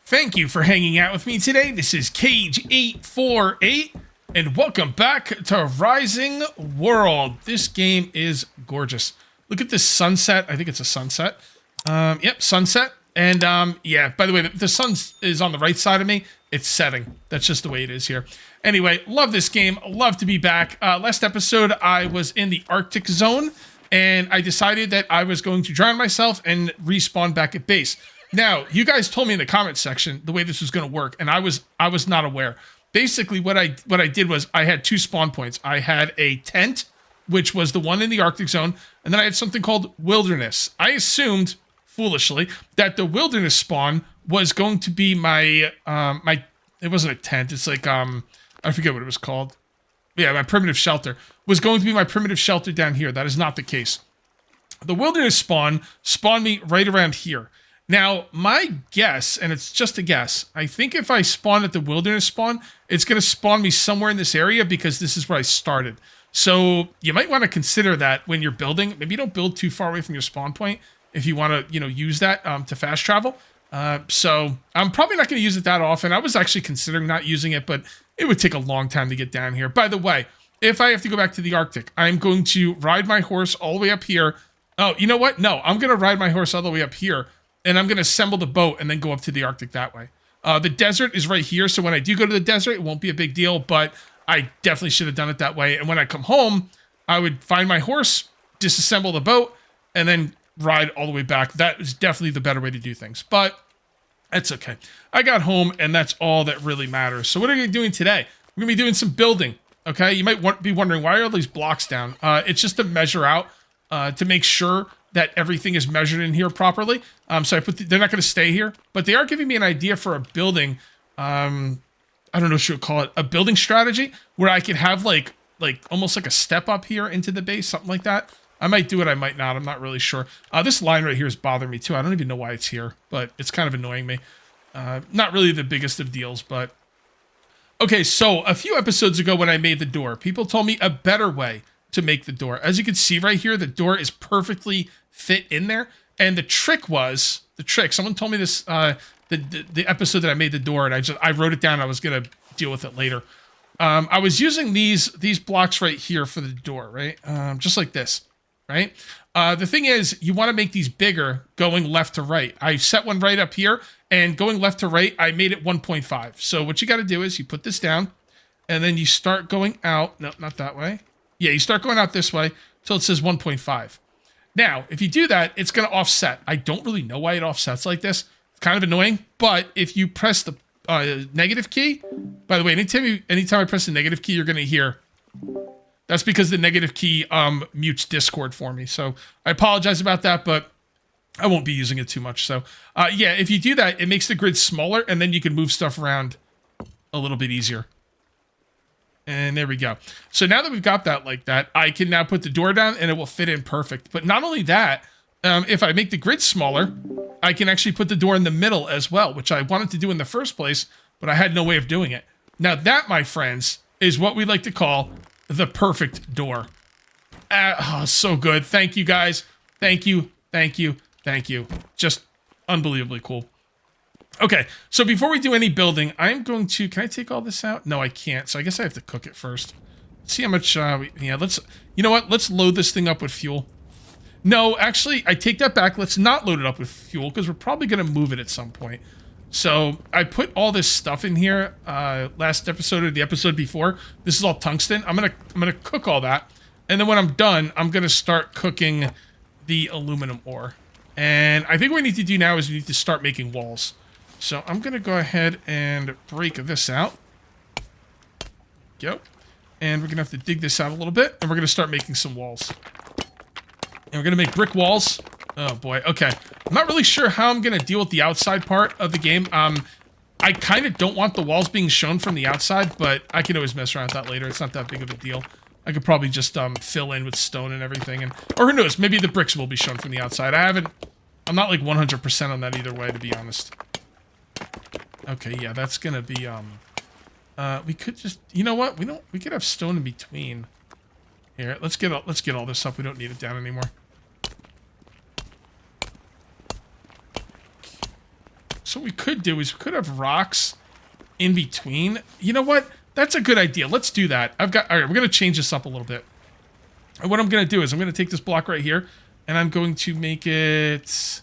Thank you for hanging out with me today. This is Cage848, and welcome back to Rising World. This game is gorgeous. Look at this sunset. I think it's a sunset. Yep, sunset. And yeah, by the way, the sun is on the right side of me. It's setting. That's just the way it is here. Anyway, love this game. Love to be back. Last episode, I was in the Arctic zone, and I decided that I was going to drown myself and respawn back at base. Now, you guys told me in the comment section the way this was going to work, and I was not aware. Basically, what I did was I had two spawn points. I had a tent, which was the one in the Arctic zone, and then I had something called wilderness. I assumed, foolishly, that the wilderness spawn was going to be my it wasn't a tent. It's like I forget what it was called. Yeah, my primitive shelter was going to be my primitive shelter down here. That is not the case. The wilderness spawned me right around here. Now, my guess, and it's just a guess, I think if I spawn at the wilderness spawn, it's going to spawn me somewhere in this area because this is where I started. So you might want to consider that when you're building. Maybe don't build too far away from your spawn point if you want to, use that to fast travel. So I'm probably not going to use it that often. I was actually considering not using it, but it would take a long time to get down here. By the way, if I have to go back to the Arctic, I'm going to ride my horse all the way up here. Oh, you know what? No, I'm going to ride my horse all the way up here. And I'm going to assemble the boat and then go up to the Arctic that way. The desert is right here, so when I do go to the desert, it won't be a big deal, but I definitely should have done it that way. And when I come home, I would find my horse, disassemble the boat, and then ride all the way back. That is definitely the better way to do things, but that's okay. I got home, and that's all that really matters. So what are we doing today? We're going to be doing some building, okay? You might be wondering, why are all these blocks down? It's just to measure out, to make sure that everything is measured in here properly. So I put they're not going to stay here, but they are giving me an idea for a building. I don't know what you would call it, a building strategy where I could have like almost like a step up here into the base, something like that. I might do it, I might not. I'm not really sure. This line right here is bothering me too. I don't even know why it's here, but it's kind of annoying me. Not really the biggest of deals, but okay. So a few episodes ago when I made the door, people told me a better way to make the door. As you can see right here, the door is perfectly fit in there. And the trick, someone told me this, the episode that I made the door, and I wrote it down. I was going to deal with it later. I was using these blocks right here for the door, right? Just like this, right? The thing is, you want to make these bigger going left to right. I set one right up here, and going left to right, I made it 1.5. So what you got to do is you put this down, and then you start going out. No, not that way. Yeah, you start going out this way until it says 1.5. Now, if you do that, it's going to offset. I don't really know why it offsets like this. It's kind of annoying, but if you press the negative key, by the way, anytime I press the negative key, you're going to hear. That's because the negative key mutes Discord for me. So I apologize about that, but I won't be using it too much. So yeah, if you do that, it makes the grid smaller, and then you can move stuff around a little bit easier. And there we go. So now that we've got that like that, I can now put the door down and it will fit in perfect. But not only that, if I make the grid smaller, I can actually put the door in the middle as well, which I wanted to do in the first place, but I had no way of doing it. Now that, my friends, is what we like to call the perfect door. Oh, so good. Thank you, guys. Thank you. Thank you. Thank you. Just unbelievably cool. Okay, so before we do any building, I'm going to... Can I take all this out? No, I can't. So I guess I have to cook it first. See how much... yeah, let's... You know what? Let's load this thing up with fuel. No, actually, I take that back. Let's not load it up with fuel because we're probably going to move it at some point. So I put all this stuff in here last episode or the episode before. This is all tungsten. I'm gonna cook all that. And then when I'm done, I'm going to start cooking the aluminum ore. And I think what we need to do now is we need to start making walls. So I'm going to go ahead and break this out. Go. And we're going to have to dig this out a little bit. And we're going to start making some walls. And we're going to make brick walls. Oh, boy. Okay. I'm not really sure how I'm going to deal with the outside part of the game. I kind of don't want the walls being shown from the outside, but I can always mess around with that later. It's not that big of a deal. I could probably just fill in with stone and everything. Or who knows? Maybe the bricks will be shown from the outside. I'm not like 100% on that either way, to be honest. Okay, yeah, that's gonna be, we could just, you know what? We could have stone in between. Here, let's get all this up. We don't need it down anymore. So what we could do is we could have rocks in between. You know what? That's a good idea. Let's do that. All right, we're going to change this up a little bit. And what I'm going to do is I'm going to take this block right here, and I'm going to make it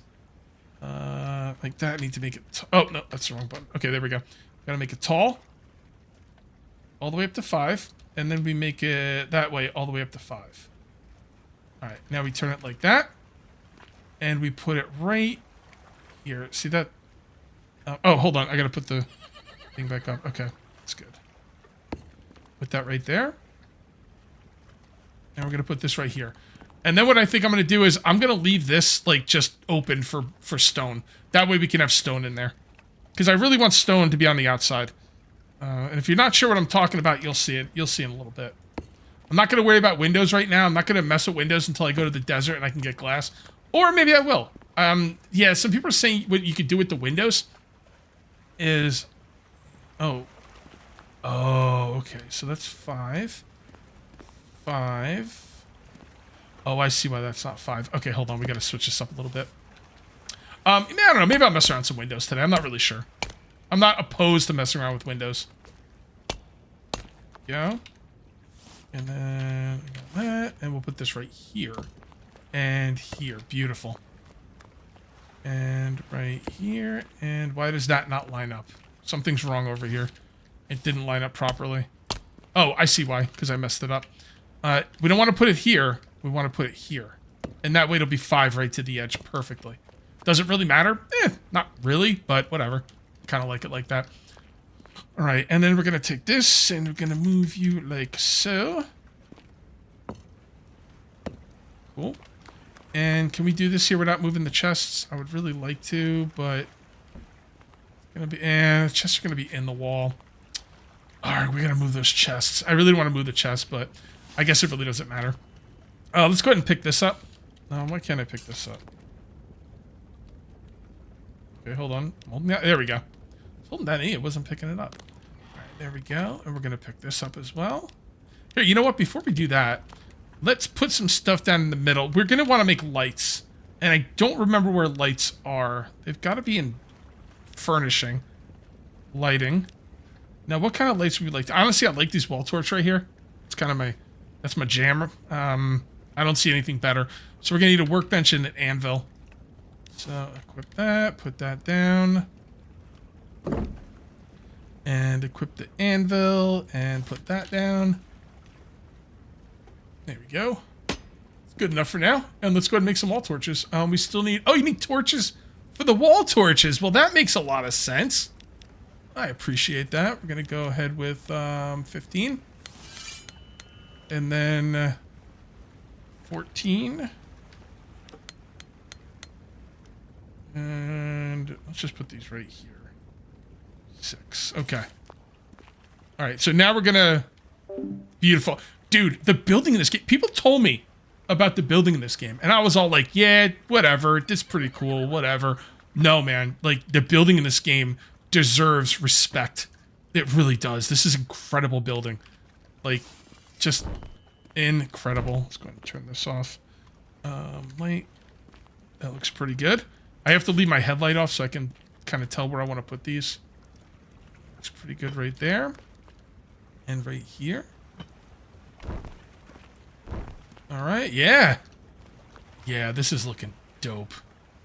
like that. I need to make it. Oh, no, that's the wrong button. Okay, there we go. Got to make it tall all the way up to 5, and then we make it that way all the way up to 5. All right, now we turn it like that, and we put it right here. See that? Oh, hold on. I got to put the thing back up. Okay, that's good. Put that right there. And we're going to put this right here. And then what I think I'm going to do is I'm going to leave this like just open for stone. That way we can have stone in there. Because I really want stone to be on the outside. And if you're not sure what I'm talking about, you'll see it. You'll see in a little bit. I'm not going to worry about windows right now. I'm not going to mess with windows until I go to the desert and I can get glass. Or maybe I will. Yeah, some people are saying what you could do with the windows is... Oh, okay. So that's 5. 5. Oh, I see why that's not 5. Okay, hold on. We got to switch this up a little bit. I don't know. Maybe I'll mess around with some windows today. I'm not really sure. I'm not opposed to messing around with windows. Go. And then that. And we'll put this right here. And here. Beautiful. And right here. And why does that not line up? Something's wrong over here. It didn't line up properly. Oh, I see why. Because I messed it up. We don't want to put it here. We want to put it here. And that way it'll be 5 right to the edge perfectly. Does it really matter? Not really, but whatever. Kind of like it like that. All right, and then we're going to take this and we're going to move you like so. Cool. And can we do this here without moving the chests? I would really like to, but... It's going to be... the chests are going to be in the wall. All right, we're going to move those chests. I really want to move the chests, but I guess it really doesn't matter. Let's go ahead and pick this up. Why can't I pick this up? Okay, hold on. There we go. Holding that in, it wasn't picking it up. All right, there we go. And we're going to pick this up as well. Here, you know what? Before we do that, let's put some stuff down in the middle. We're going to want to make lights. And I don't remember where lights are. They've got to be in furnishing. Lighting. Now, what kind of lights would we like? Honestly, I like these wall torch right here. It's kind of my... That's my jam. I don't see anything better. So we're going to need a workbench and an anvil. So equip that. Put that down. And equip the anvil. And put that down. There we go. It's good enough for now. And let's go ahead and make some wall torches. We still need... Oh, you need torches for the wall torches. Well, that makes a lot of sense. I appreciate that. We're going to go ahead with 15. And then 14. And let's just put these right here. 6. Okay. All right. So now we're going to... Beautiful. Dude, the building in this game... People told me about the building in this game. And I was all like, yeah, whatever. This is pretty cool. Whatever. No, man. Like, the building in this game deserves respect. It really does. This is incredible building. Like... Just incredible. Let's go ahead and turn this off. Light. That looks pretty good. I have to leave my headlight off so I can kind of tell where I want to put these. Looks pretty good right there. And right here. All right. Yeah. Yeah, this is looking dope.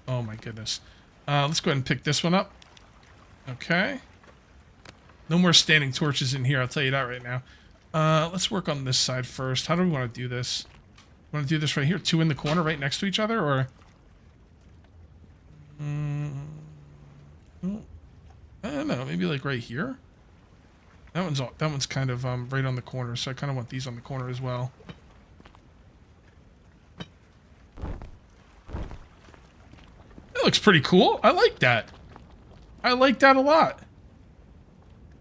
Oh my goodness. Let's go ahead and pick this one up. Okay. No more standing torches in here. I'll tell you that right now. Let's work on this side first. How do we want to do this? Want to do this right here? 2 in the corner right next to each other, or? I don't know. Maybe like right here? That one's kind of right on the corner, so I kind of want these on the corner as well. That looks pretty cool. I like that. I like that a lot.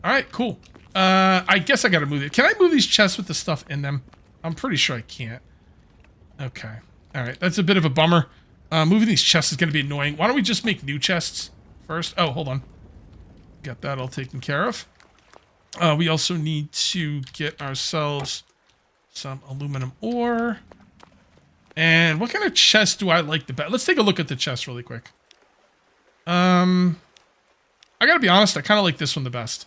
All right, cool. I guess I gotta move it. Can I move these chests with the stuff in them? I'm pretty sure I can't. Okay. Alright, that's a bit of a bummer. Moving these chests is gonna be annoying. Why don't we just make new chests first? Oh, hold on. Got that all taken care of. We also need to get ourselves some aluminum ore. And what kind of chest do I like the best? Let's take a look at the chest really quick. I gotta be honest, I kind of like this one the best.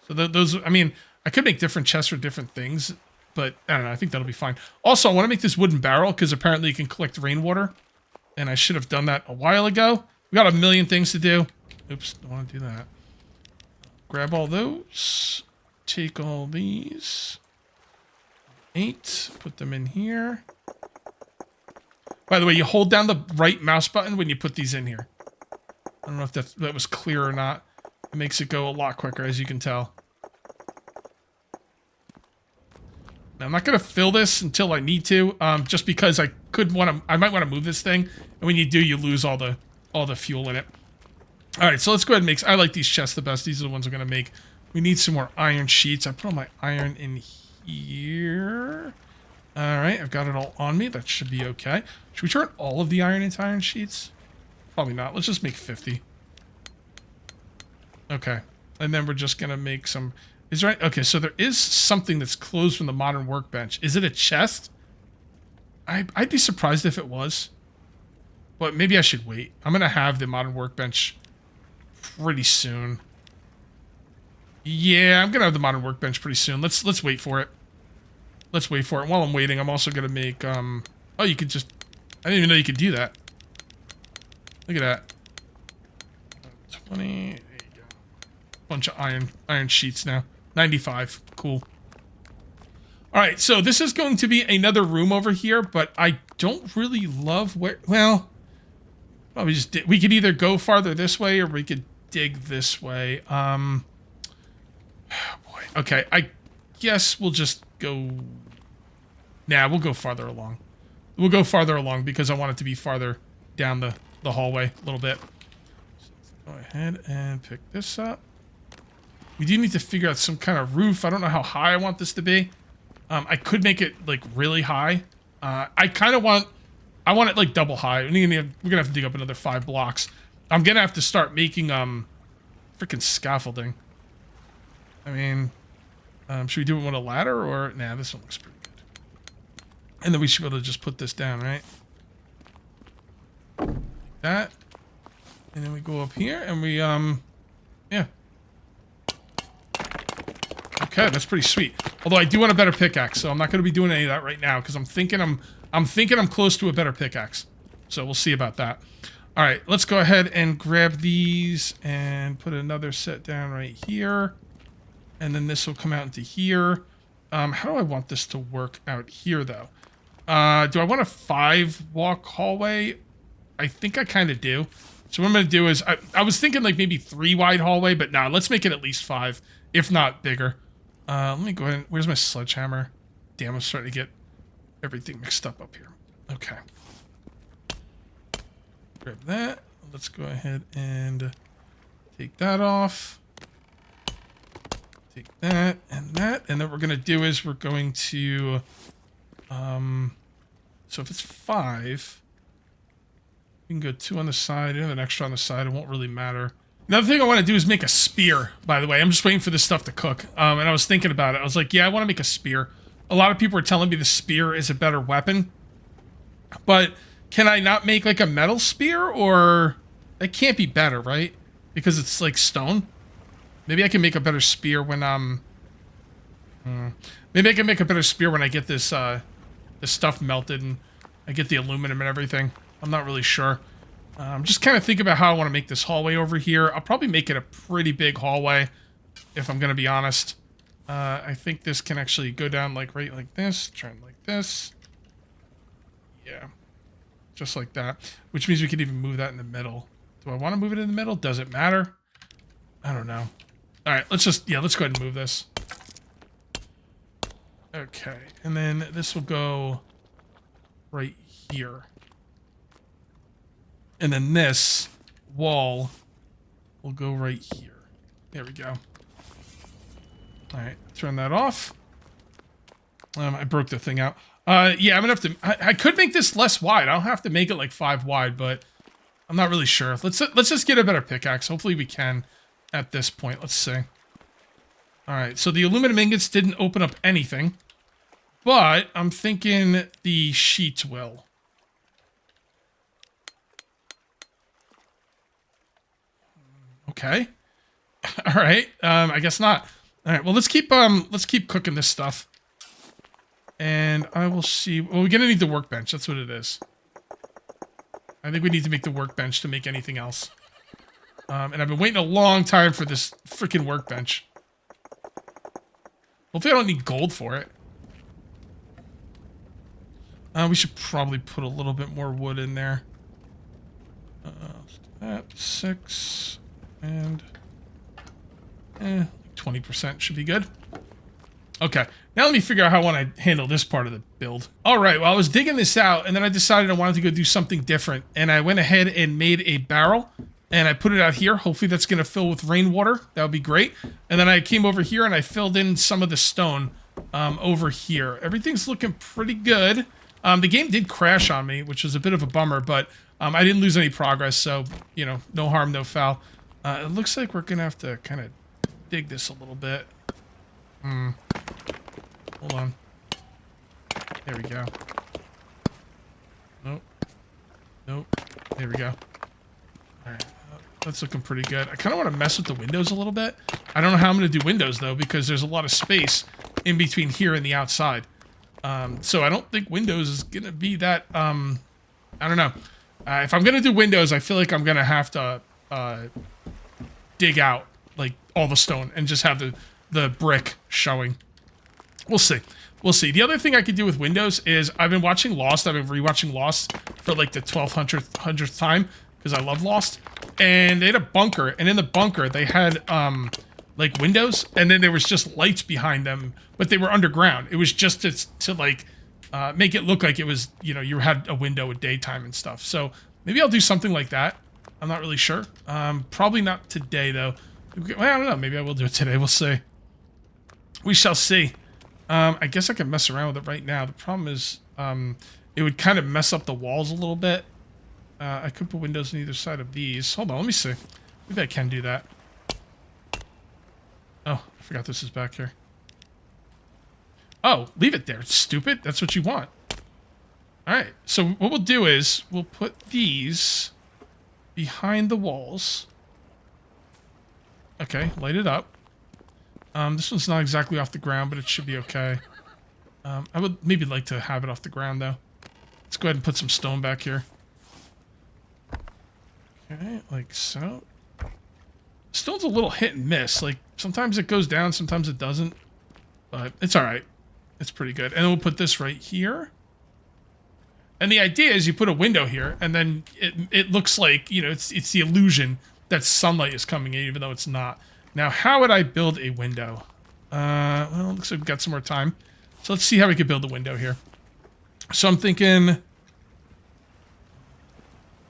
So those, I mean, I could make different chests for different things, but I don't know, I think that'll be fine. Also, I want to make this wooden barrel because apparently you can collect rainwater, and I should have done that a while ago. We got a million things to do. Oops, don't want to do that. Grab all those. Take all these. 8. Put them in here. By the way, you hold down the right mouse button when you put these in here. I don't know if that was clear or not. It makes it go a lot quicker, as you can tell. Now, I'm not going to fill this until I need to, just because I might want to move this thing, and when you do, you lose all the fuel in it. All right, so let's go ahead and make. I like these chests the best. These are the ones I'm going to make. We need some more iron sheets. I put all my iron in here. All right, I've got it all on me. That should be okay. Should we turn all of the iron into iron sheets? Probably not. Let's just make 50. Okay, and then we're just going to make some. Is right. Okay, so there is something that's closed from the modern workbench. Is it a chest? I'd be surprised if it was. But maybe I should wait. I'm going to have the modern workbench pretty soon. Yeah, I'm going to have the modern workbench pretty soon. Let's wait for it. Let's wait for it. While I'm waiting, I'm also going to make... Oh, you could just... I didn't even know you could do that. Look at that. 20... There you go. Bunch of iron sheets now. 95. Cool. Alright, so this is going to be another room over here, but I don't really love where... Well... Probably just... We could either go farther this way, or we could dig this way. Oh boy. Okay, I guess we'll just go... Nah, we'll go farther along. We'll go farther along because I want it to be farther down the hallway a little bit. So let's go ahead and pick this up. We do need to figure out some kind of roof. I don't know how high I want this to be. I could make it like really high. I kind of want... I want it like double high. We're gonna have to dig up another 5 blocks. I'm gonna have to start making freaking scaffolding. I mean, should we do it with a ladder or nah? This one looks pretty good. And then we should be able to just put this down, right? Like that. And then we go up here and we yeah. Okay, that's pretty sweet. Although I do want a better pickaxe, so I'm not gonna be doing any of that right now because I'm thinking I'm close to a better pickaxe. So we'll see about that. All right, let's go ahead and grab these and put another set down right here. And then this will come out into here. How do I want this to work out here, though? Do I want a 5-walk hallway? I think I kind of do. So what I'm going to do is, I was thinking like maybe 3-wide hallway, but nah, let's make it at least 5, if not bigger. Let me go ahead and, where's my sledgehammer? Damn, I'm starting to get everything mixed up here. Okay. Grab that. Let's go ahead and take that off. Take that. And then what we're going to do is we're going to... so if it's 5, we can go 2 on the side, and an extra on the side. It won't really matter. Another thing I want to do is make a spear, by the way. I'm just waiting for this stuff to cook. And I was thinking about it. I was like, yeah, I want to make a spear. A lot of people are telling me the spear is a better weapon. But can I not make like a metal spear? Or it can't be better, right? Because it's like stone. Maybe I can make a better spear when maybe I can make a better spear when I get this this stuff melted and I get the aluminum and everything. I'm not really sure. I'm just kind of thinking about how I want to make this hallway over here. I'll probably make it a pretty big hallway, if I'm going to be honest. I think this can actually go down like right like this, turn like this. Yeah, just like that. Which means we could even move that in the middle. Do I want to move it in the middle? Does it matter? I don't know. All right, let's go ahead and move this. Okay, and then this will go right here. And then this wall will go right here. There we go. All right, turn that off. I broke the thing out. Yeah, I'm gonna have to. I could make this less wide. I don't have to make it like 5 wide, but I'm not really sure. Let's just get a better pickaxe. Hopefully we can at this point. Let's see. All right, so the aluminum ingots didn't open up anything, but I'm thinking the sheets will. Okay. All right. I guess not. All right. Well, let's keep cooking this stuff. And I will see. Well, we're gonna need the workbench. That's what it is. I think we need to make the workbench to make anything else. And I've been waiting a long time for this freaking workbench. Hopefully I don't need gold for it. We should probably put a little bit more wood in there. That 6 and 20% should be good. Okay, now let me figure out how I want to handle this part of the build. All right, well, I was digging this out, and then I decided I wanted to go do something different, and I went ahead and made a barrel, and I put it out here. Hopefully that's going to fill with rainwater. That would be great. And then I came over here, and I filled in some of the stone over here. Everything's looking pretty good. The game did crash on me, which was a bit of a bummer, but I didn't lose any progress, so, you know, no harm, no foul. It looks like we're going to have to kind of dig this a little bit. Hold on. There we go. Nope. Nope. There we go. Alright. That's looking pretty good. I kind of want to mess with the windows a little bit. I don't know how I'm going to do windows, though, because there's a lot of space in between here and the outside. So I don't think windows is going to be that... I don't know. If I'm going to do windows, I feel like I'm going to have to dig out, like, all the stone and just have the brick showing. We'll see. We'll see. The other thing I could do with windows is I've been watching Lost. I've been rewatching Lost for like the 1,200th time because I love Lost. And they had a bunker, and in the bunker they had like windows, and then there was just lights behind them, but they were underground. It was just to like make it look like it was, you know, you had a window at daytime and stuff. So maybe I'll do something like that. I'm not really sure. Probably not today though. Well, I don't know. Maybe I will do it today. We'll see. We shall see. I guess I can mess around with it right now. The problem is, it would kind of mess up the walls a little bit. I could put windows on either side of these. Hold on, let me see. Maybe I can do that. Oh, I forgot this is back here. Oh, leave it there. It's stupid. That's what you want. Alright, so what we'll do is, we'll put these behind the walls. Okay, light it up. This one's not exactly off the ground, but it should be okay. I would maybe like to have it off the ground, though. Let's go ahead and put some stone back here. Okay, like so. Stone's a little hit and miss. Like, sometimes it goes down, sometimes it doesn't. But it's alright. It's pretty good. And then we'll put this right here. And the idea is you put a window here, and then it looks like, you know, it's the illusion that sunlight is coming in, even though it's not. Now, how would I build a window? Well, it looks like we've got some more time. So let's see how we could build a window here. So I'm thinking...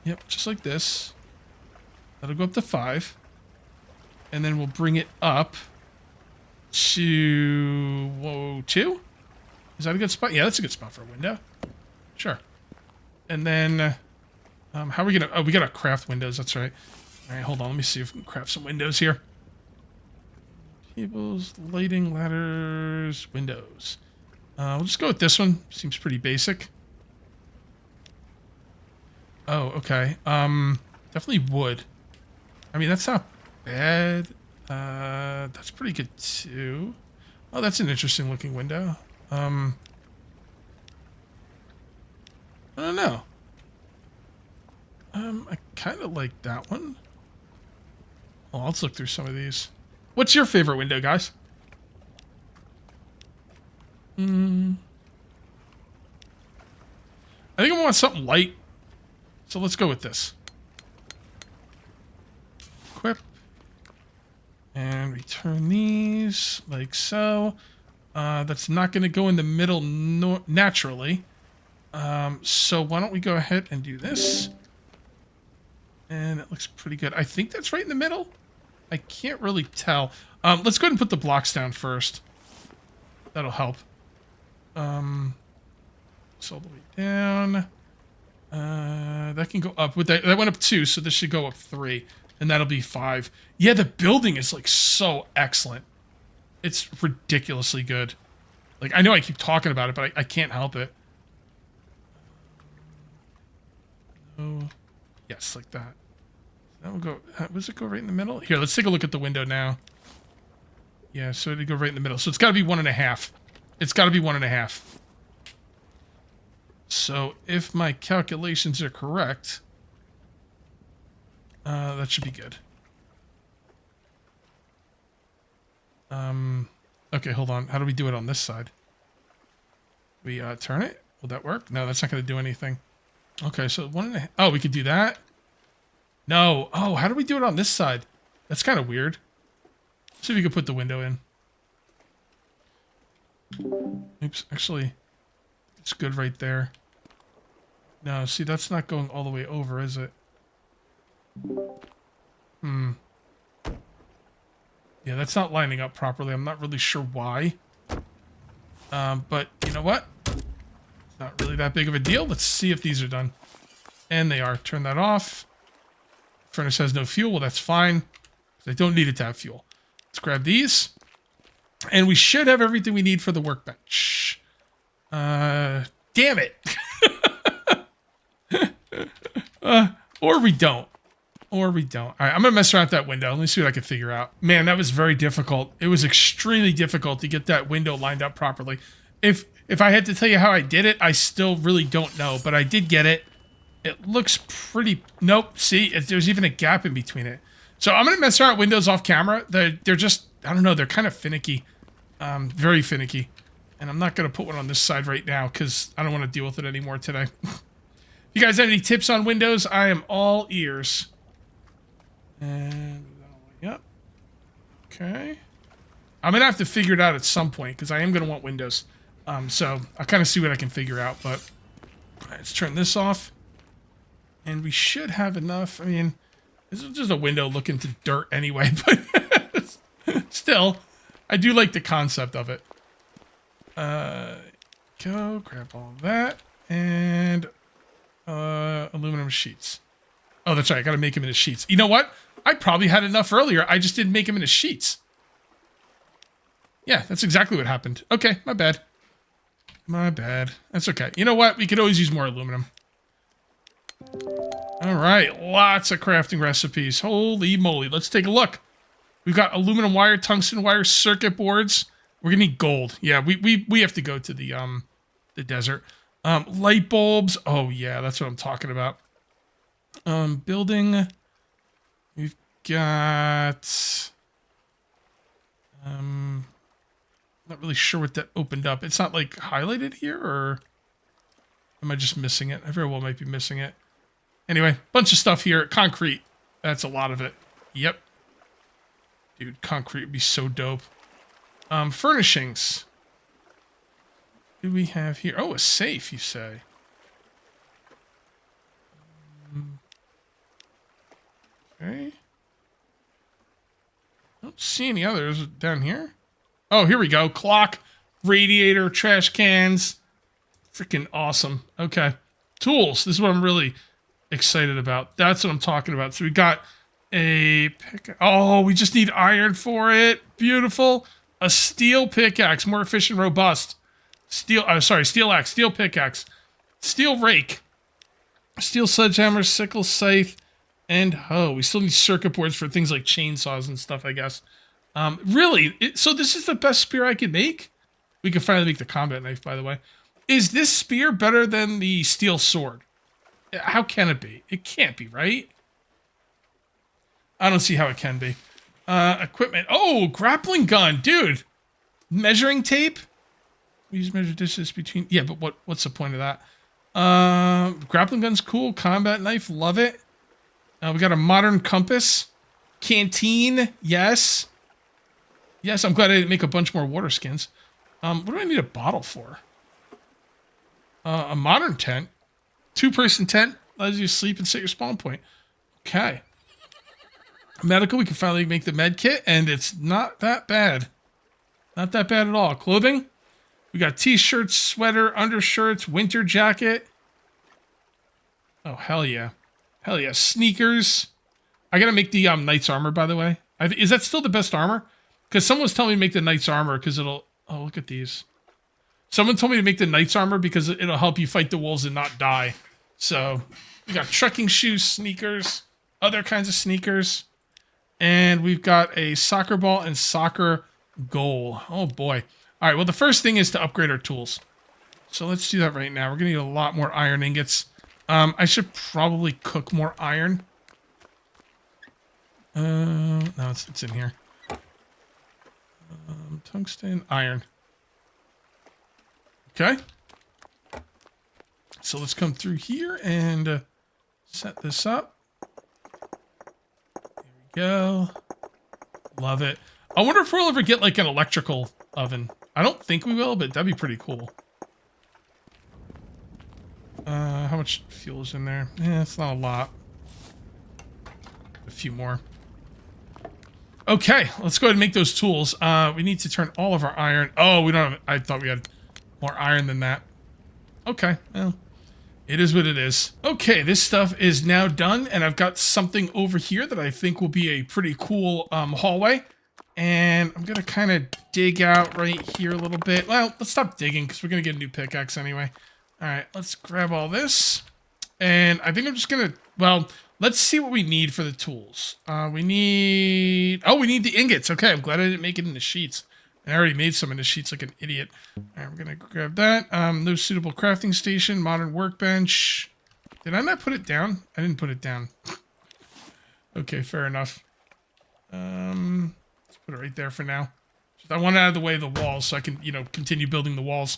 Yep, just like this. That'll go up to 5. And then we'll bring it up to... Whoa, 2? Is that a good spot? Yeah, that's a good spot for a window. Sure. And then... how are we gonna... Oh, we gotta craft windows, that's right. Alright, hold on, let me see if we can craft some windows here. Tables, lighting, ladders, windows. We'll just go with this one. Seems pretty basic. Oh, okay. Definitely wood. I mean, that's not bad. That's pretty good too. Oh, that's an interesting looking window. I don't know. I kind of like that one. Oh, let's look through some of these. What's your favorite window, guys? I think I want something light. So let's go with this. Equip. And return these like so. That's not going to go in the middle naturally. So why don't we go ahead and do this? And it looks pretty good. I think that's right in the middle. I can't really tell. Let's go ahead and put the blocks down first. That'll help. It's all the way down. That can go up. With that went up 2, so this should go up 3. And that'll be 5. Yeah, the building is, like, so excellent. It's ridiculously good. Like, I know I keep talking about it, but I can't help it. Oh, yes, like that. That will go. Does it go right in the middle? Here, let's take a look at the window now. Yeah, so it'd go right in the middle. So it's got to be 1.5. It's got to be 1.5. So if my calculations are correct, that should be good. Okay, hold on. How do we do it on this side? We turn it? Will that work? No, that's not going to do anything. Okay, so 1.5. Oh, we could do that? No. Oh, how do we do it on this side? That's kind of weird. See if we can put the window in. Oops, actually, it's good right there. No, see, that's not going all the way over, is it? Yeah, that's not lining up properly. I'm not really sure why. But you know what? It's not really that big of a deal. Let's see if these are done. And they are. Turn that off. Furnace has no fuel. Well, that's fine. I don't need it to have fuel. Let's grab these. And we should have everything we need for the workbench. Damn it. Or we don't. Or we don't. All right, I'm going to mess around with that window. Let me see what I can figure out. Man, that was very difficult. It was extremely difficult to get that window lined up properly. If I had to tell you how I did it, I still really don't know. But I did get it. It looks pretty... Nope. See, there's even a gap in between it. So I'm going to mess around with windows off camera. They're just... I don't know. They're kind of finicky. Very finicky. And I'm not going to put one on this side right now because I don't want to deal with it anymore today. If you guys have any tips on windows, I am all ears. And yep. Okay. I'm going to have to figure it out at some point because I am going to want windows. So I'll kind of see what I can figure out. But all right, let's turn this off. And we should have enough. I mean, this is just a window looking to dirt anyway. But still, I do like the concept of it. Go grab all of that. And aluminum sheets. Oh, that's right. I got to make them into sheets. You know what? I probably had enough earlier. I just didn't make them into sheets. Yeah, that's exactly what happened. Okay, my bad. My bad. That's okay. You know what? We could always use more aluminum. All right, lots of crafting recipes. Holy moly. Let's take a look. We've got aluminum wire, tungsten wire, circuit boards. We're going to need gold. Yeah, we have to go to the desert. Light bulbs. Oh, yeah, that's what I'm talking about. Building. We've got... not really sure what that opened up. It's not, like, highlighted here, or... Am I just missing it? I very well might be missing it. Anyway, bunch of stuff here. Concrete. That's a lot of it. Yep. Dude, concrete would be so dope. Furnishings. What do we have here? Oh, a safe, you say. Okay. I don't see any others down here. Oh, here we go. Clock, radiator, trash cans. Freaking awesome. Okay. Tools. This is what I'm really excited about. That's what I'm talking about. So we got a pick. Oh, we just need iron for it. Beautiful. A steel pickaxe, more efficient, robust. Steel axe, steel pickaxe, steel rake, steel sledgehammer, sickle, scythe, and hoe. We still need circuit boards for things like chainsaws and stuff, I guess. Really? So this is the best spear I could make? We can finally make the combat knife, by the way. Is this spear better than the steel sword? How can it be? It can't be, right? I don't see how it can be. Equipment. Oh, grappling gun. Dude. Measuring tape? We use measure distance between... Yeah, but what's the point of that? Grappling gun's cool. Combat knife. Love it. We got a modern compass. Canteen. Yes. Yes, I'm glad I didn't make a bunch more water skins. What do I need a bottle for? A modern tent. 2-person tent. Allows you to sleep and set your spawn point. Okay. Medical, we can finally make the med kit, and it's not that bad. Not that bad at all. Clothing. We got t-shirts, sweater, undershirts, winter jacket. Oh, hell yeah. Hell yeah. Sneakers. I gotta make the knight's armor, by the way. Is that still the best armor? Because someone was telling me to make the knight's armor because it'll... Oh, look at these. Someone told me to make the knight's armor because it'll help you fight the wolves and not die. So, we got trekking shoes, sneakers. other kinds of sneakers. And we've got a soccer ball and soccer goal. Oh boy. All right, well, the first thing is to upgrade our tools. So let's do that right now. We're going to need a lot more iron ingots. I should probably cook more iron. No, it's in here. Tungsten, iron. Okay. So let's come through here and set this up. There we go. Love it. I wonder if we'll ever get like an electrical oven. I don't think we will, but that'd be pretty cool. How much fuel is in there? Yeah, it's not a lot. A few more. Okay, let's go ahead and make those tools. We need to turn all of our iron. Oh, we don't have... I thought we had more iron than that. Okay, well, it is what it is. Okay, this stuff is now done, and I've got something over here that I think will be a pretty cool hallway. And I'm going to kind of dig out right here a little bit. Well, let's stop digging because we're going to get a new pickaxe anyway. All right, let's grab all this. And I think I'm just going to... Well, let's see what we need for the tools. We need... Oh, we need the ingots. Okay, I'm glad I didn't make it into sheets. I already made some into sheets like an idiot. All right, we're going to grab that. No suitable crafting station, modern workbench. Did I not put it down? I didn't put it down. Okay, fair enough. Let's put it right there for now. Just, I want it out of the way of the walls so I can, you know, continue building the walls.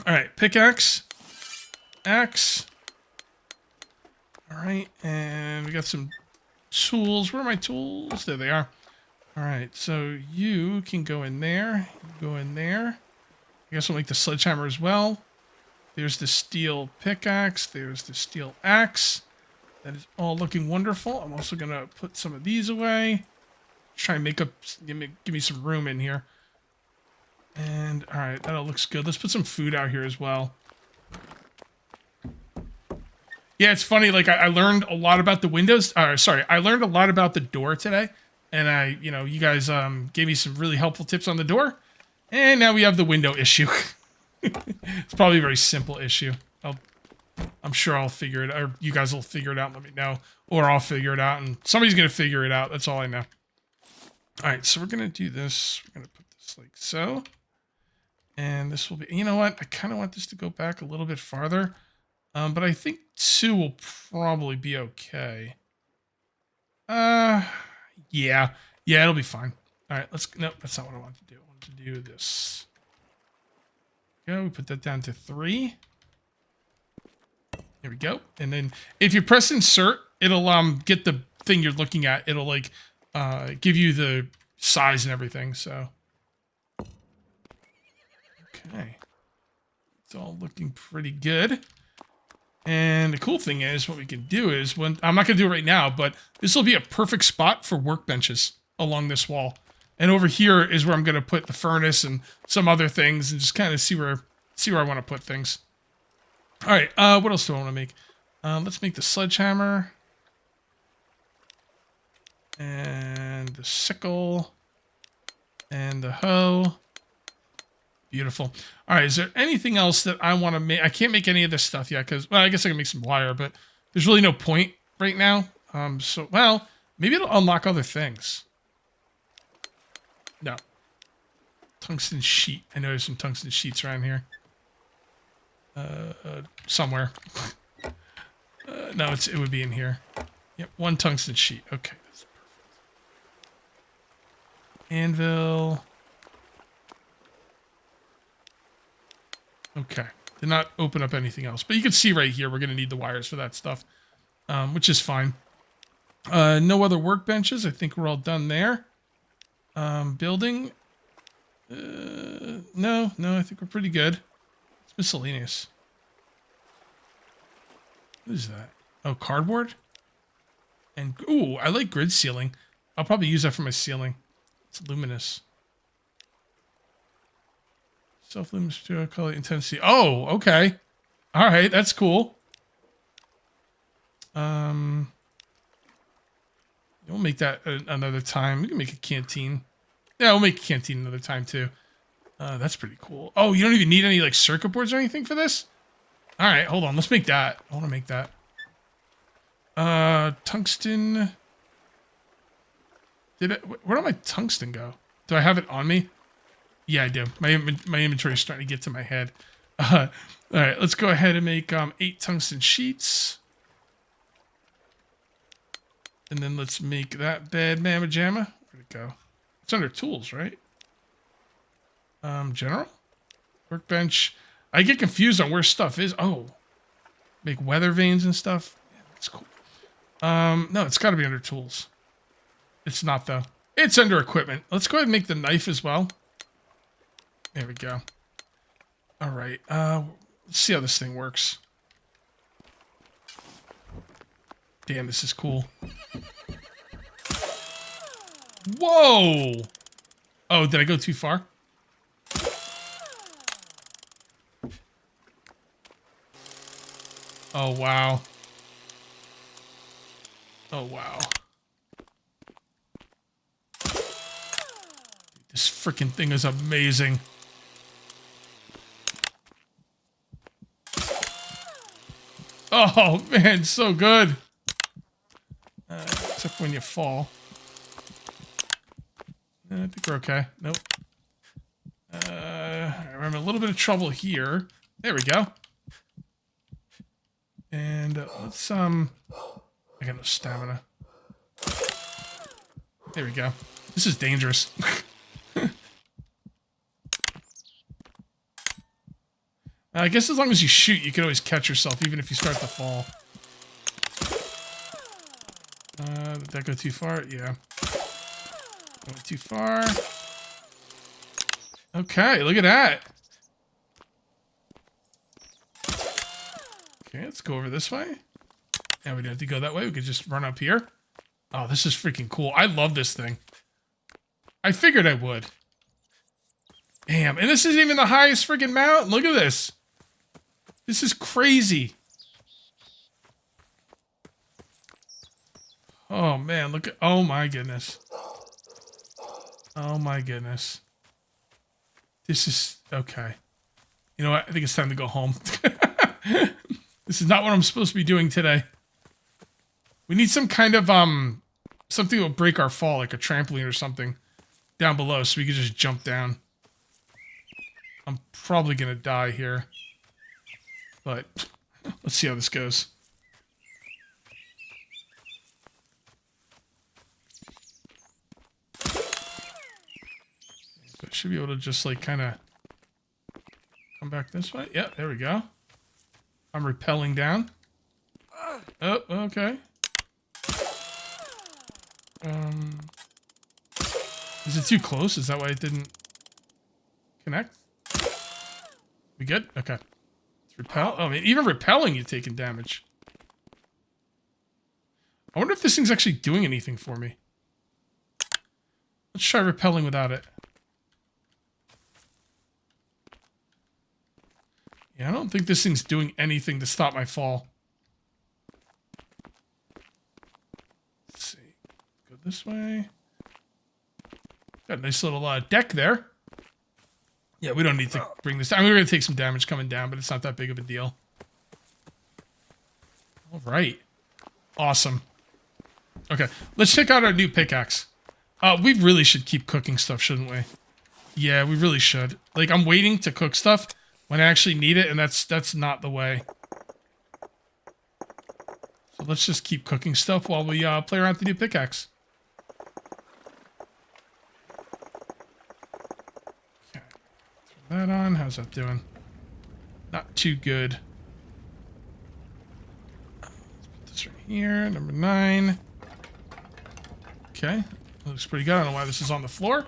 All right, pickaxe. Axe. All right, and we got some tools. Where are my tools? There they are. All right, so you can go in there. Go in there. I guess we'll make the sledgehammer as well. There's the steel pickaxe. There's the steel axe. That is all looking wonderful. I'm also going to put some of these away. Try and make up, give me some room in here. And, all right, that all looks good. Let's put some food out here as well. Yeah, it's funny. Like, I learned a lot about the windows. I learned a lot about the door today. And you guys gave me some really helpful tips on the door. And now we have the window issue. It's probably a very simple issue. I'm sure I'll figure it out. Or you guys will figure it out and let me know. Or I'll figure it out. And somebody's going to figure it out. That's all I know. All right, so we're going to do this. We're going to put this like so. And this will be... You know what? I kind of want this to go back a little bit farther. But I think 2 will probably be okay. Yeah. Yeah, it'll be fine. All right, let's... Nope, that's not what I want to do. I want to do this. Go, we put that down to 3. There we go. And then if you press insert, it'll get the thing you're looking at. It'll like give you the size and everything. So okay, it's all looking pretty good. And the cool thing is, what we can do is, when I'm not going to do it right now, but this will be a perfect spot for workbenches along this wall. And over here is where I'm going to put the furnace and some other things, and just kind of see where I want to put things. All right, what else do I want to make? Let's make the sledgehammer. And the sickle. And the hoe. Beautiful. All right, is there anything else that I want to make? I can't make any of this stuff yet because, well, I guess I can make some wire, but there's really no point right now. So, well, maybe it'll unlock other things. No. Tungsten sheet. I know there's some tungsten sheets around here. Somewhere. No, it would be in here. Yep, 1 tungsten sheet. Okay, that's perfect. Anvil. Okay, did not open up anything else, but you can see right here we're going to need the wires for that stuff, which is fine. No other workbenches. I think we're all done there. Building. No, I think we're pretty good. It's miscellaneous. What is that? Oh, cardboard? And, ooh, I like grid ceiling. I'll probably use that for my ceiling. It's luminous. Self-luminous material color intensity. Oh, okay. All right, that's cool. We'll make that another time. We can make a canteen. Yeah, we'll make a canteen another time too. That's pretty cool. Oh, you don't even need any like circuit boards or anything for this? All right, hold on. Let's make that. I want to make that. Tungsten. Where did my tungsten go? Do I have it on me? Yeah, I do. My inventory is starting to get to my head. All right, let's go ahead and make 8 tungsten sheets. And then let's make that bed mamma jamma. Where'd it go? It's under tools, right? General? Workbench. I get confused on where stuff is. Oh. Make weather vanes and stuff. Yeah, that's cool. No, it's got to be under tools. It's not, though. It's under equipment. Let's go ahead and make the knife as well. There we go. All right. Let's see how this thing works. Damn, this is cool. Whoa! Oh, did I go too far? Oh, wow. Oh, wow. This freaking thing is amazing. Oh, man, so good. Except when you fall. I think we're okay. Nope. I'm having a little bit of trouble here. There we go. And let's, I got no stamina. There we go. This is dangerous. I guess as long as you shoot, you can always catch yourself, even if you start to fall. Did that go too far? Yeah. Went too far. Okay, look at that. Okay, let's go over this way. And we don't have to go that way. We could just run up here. Oh, this is freaking cool. I love this thing. I figured I would. Damn, and this isn't even the highest freaking mountain. Look at this. This is crazy. Oh, man, look at... Oh, my goodness. Oh, my goodness. This is... Okay. You know what? I think it's time to go home. This is not what I'm supposed to be doing today. We need some kind of, something that will break our fall, like a trampoline or something, down below, so we can just jump down. I'm probably gonna die here. But, let's see how this goes. So I should be able to just, like, kind of come back this way. Yep, there we go. I'm rappelling down. Oh, okay. Is it too close? Is that why it didn't connect? We good? Okay. Let's repel. Oh, man, even repelling, you're taking damage. I wonder if this thing's actually doing anything for me. Let's try repelling without it. Yeah, I don't think this thing's doing anything to stop my fall. Let's see. Go this way. Got a nice little deck there. Yeah, we don't need to bring this down. I mean, we're going to take some damage coming down, but it's not that big of a deal. All right. Awesome. Okay, let's check out our new pickaxe. We really should keep cooking stuff, shouldn't we? Yeah, we really should. Like, I'm waiting to cook stuff when I actually need it, and that's not the way. So let's just keep cooking stuff while we play around with the new pickaxe. Okay, throw that on. How's that doing? Not too good. Let's put this right here, number 9. Okay, looks pretty good. I don't know why this is on the floor,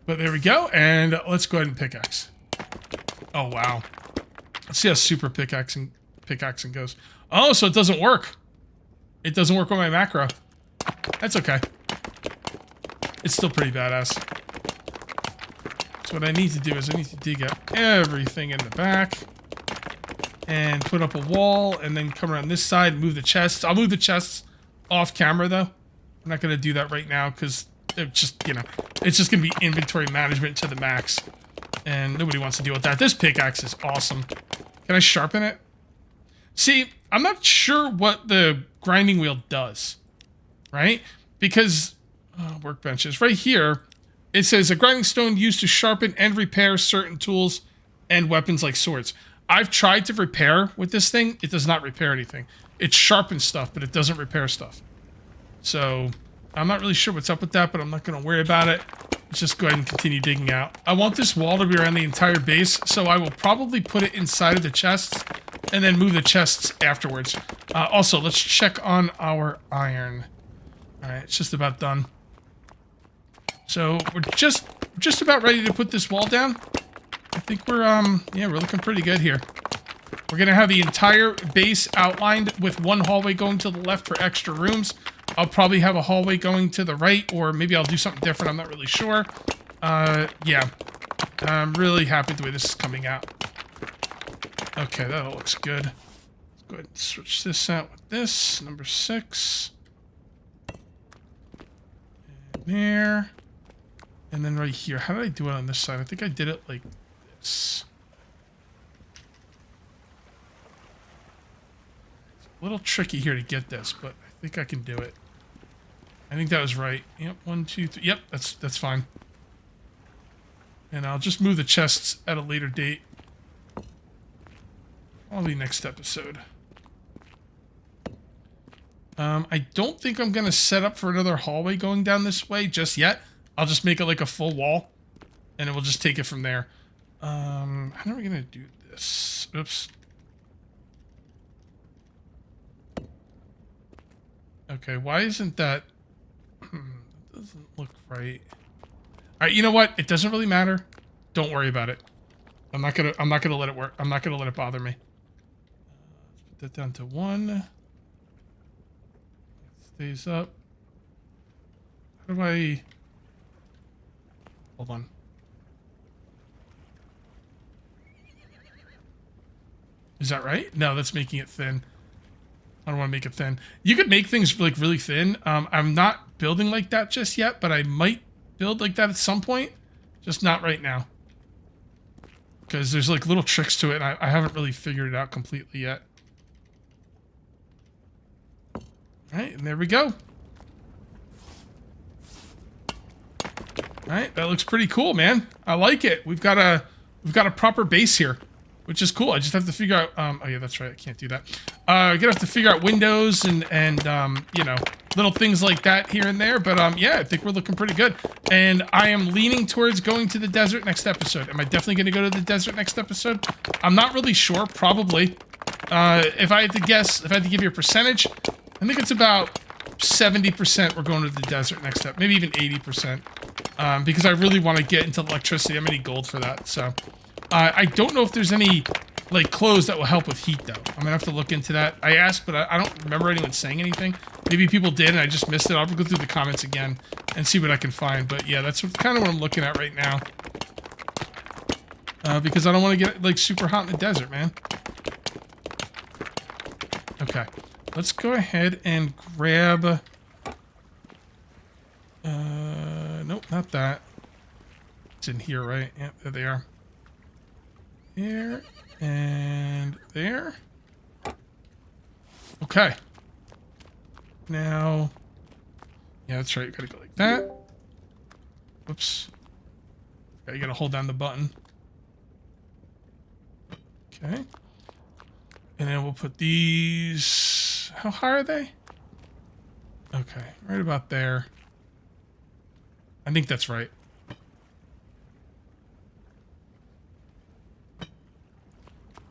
but there we go. And let's go ahead and pickaxe. Oh, wow. Let's see how super pickaxing goes. Oh, so it doesn't work. It doesn't work with my macro. That's okay. It's still pretty badass. So what I need to do is I need to dig up everything in the back and put up a wall and then come around this side and move the chests. I'll move the chests off camera, though. I'm not going to do that right now because it just, you know, it's just going to be inventory management to the max. And nobody wants to deal with that. This pickaxe is awesome. Can I sharpen it? See, I'm not sure what the grinding wheel does, right? Because workbenches right here, it says a grinding stone used to sharpen and repair certain tools and weapons like swords. I've tried to repair with this thing. It does not repair anything. It sharpens stuff, but it doesn't repair stuff. So I'm not really sure what's up with that, but I'm not going to worry about it. Let's just go ahead and continue digging out. I want this wall to be around the entire base, so I will probably put it inside of the chests and then move the chests afterwards. Also, let's check on our iron. All right, it's just about done. So we're just about ready to put this wall down. I think we're we're looking pretty good here. We're gonna have the entire base outlined with one hallway going to the left for extra rooms. I'll probably have a hallway going to the right, or maybe I'll do something different. I'm not really sure. Yeah, I'm really happy with the way this is coming out. Okay, that all looks good. Let's go ahead and switch this out with this, number 6. And there. And then right here. How did I do it on this side? I think I did it like this. It's a little tricky here to get this, but I think I can do it. I think that was right. Yep, 1, 2, 3. Yep, that's fine. And I'll just move the chests at a later date. Probably next episode. I don't think I'm going to set up for another hallway going down this way just yet. I'll just make it like a full wall, and it will just take it from there. How are we going to do this? Oops. Okay, why isn't that... That doesn't look right. All right, you know what? It doesn't really matter. Don't worry about it. I'm not gonna let it work. I'm not gonna let it bother me. Let's put that down to 1. It stays up. How do I... Hold on. Is that right? No, that's making it thin. I don't want to make it thin. You could make things like really thin. I'm not building like that just yet, but I might build like that at some point. Just not right now. Because there's like little tricks to it, and I haven't really figured it out completely yet. All right, and there we go. All right, that looks pretty cool, man. I like it. We've got a proper base here, which is cool. I just have to figure out. Oh yeah, that's right. I can't do that. I'm gonna have to figure out windows and you know, little things like that here and there. But yeah, I think we're looking pretty good. And I am leaning towards going to the desert next episode. Am I definitely gonna go to the desert next episode? I'm not really sure. Probably. If I had to guess, if I had to give you a percentage, I think it's about 70% we're going to the desert next step, maybe even 80%, because I really want to get into electricity. I'm gonna need gold for that. So I don't know if there's any like clothes that will help with heat though. I'm gonna have to look into that. I asked, but I don't remember anyone saying anything. Maybe people did and I just missed it. I'll go through the comments again and see what I can find. But yeah, that's kind of what I'm looking at right now. Because I don't want to get like super hot in the desert, man. Okay, let's go ahead and grab... nope, not that. It's in here, right? Yep, there they are. There, and there. Okay. Now... Yeah, that's right, you gotta go like that. Whoops. Okay, you gotta hold down the button. Okay. And then we'll put these... How high are they? Okay, right about there. I think that's right.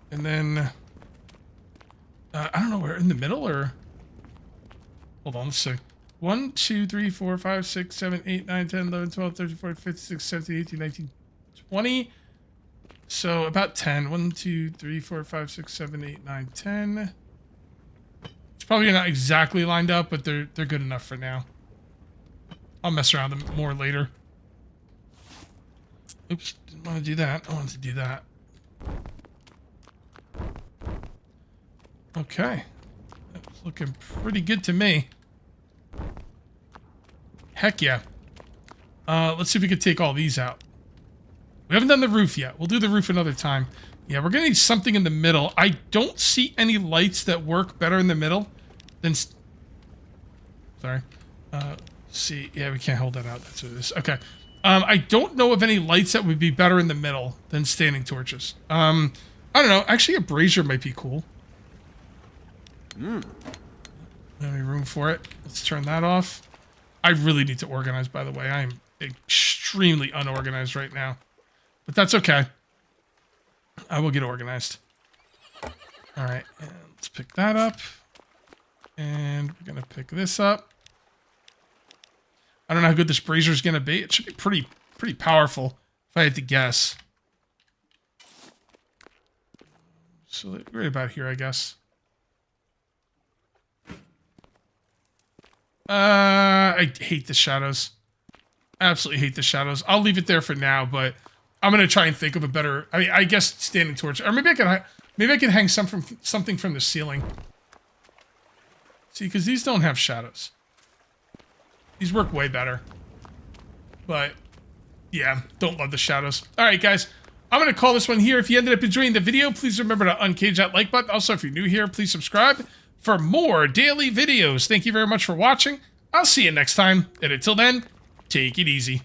And then... I don't know, where, in the middle, or... Hold on, let's see. 1, 2, 3, 4, 5, 6, 7, 8, 9, 10, 11, 12, 13, 14, 15, 16, 17, 18, 19, 20... So about 10. 1, 2, 3, 4, 5, 6, 7, 8, 9, 10. It's probably not exactly lined up, but they're good enough for now. I'll mess around with them more later. Oops, didn't want to do that. I wanted to do that. Okay. That's looking pretty good to me. Heck yeah. Let's see if we can take all these out. We haven't done the roof yet. We'll do the roof another time. Yeah, we're gonna need something in the middle. I don't see any lights that work better in the middle than... Sorry. See, yeah, we can't hold that out. That's what it is. Okay. I don't know of any lights that would be better in the middle than standing torches. I don't know. Actually, a brazier might be cool. Any room for it? Let's turn that off. I really need to organize, by the way. I am extremely unorganized right now. But that's okay. I will get organized. All right. And let's pick that up. And we're going to pick this up. I don't know how good this brazier is going to be. It should be pretty powerful, if I had to guess. So right about here, I guess. I hate the shadows. Absolutely hate the shadows. I'll leave it there for now, but I'm going to try and think of a better... I mean, I guess standing torch. Or maybe I can hang something from the ceiling. See, because these don't have shadows. These work way better. But, yeah, don't love the shadows. All right, guys. I'm going to call this one here. If you ended up enjoying the video, please remember to uncage that like button. Also, if you're new here, please subscribe for more daily videos. Thank you very much for watching. I'll see you next time. And until then, take it easy.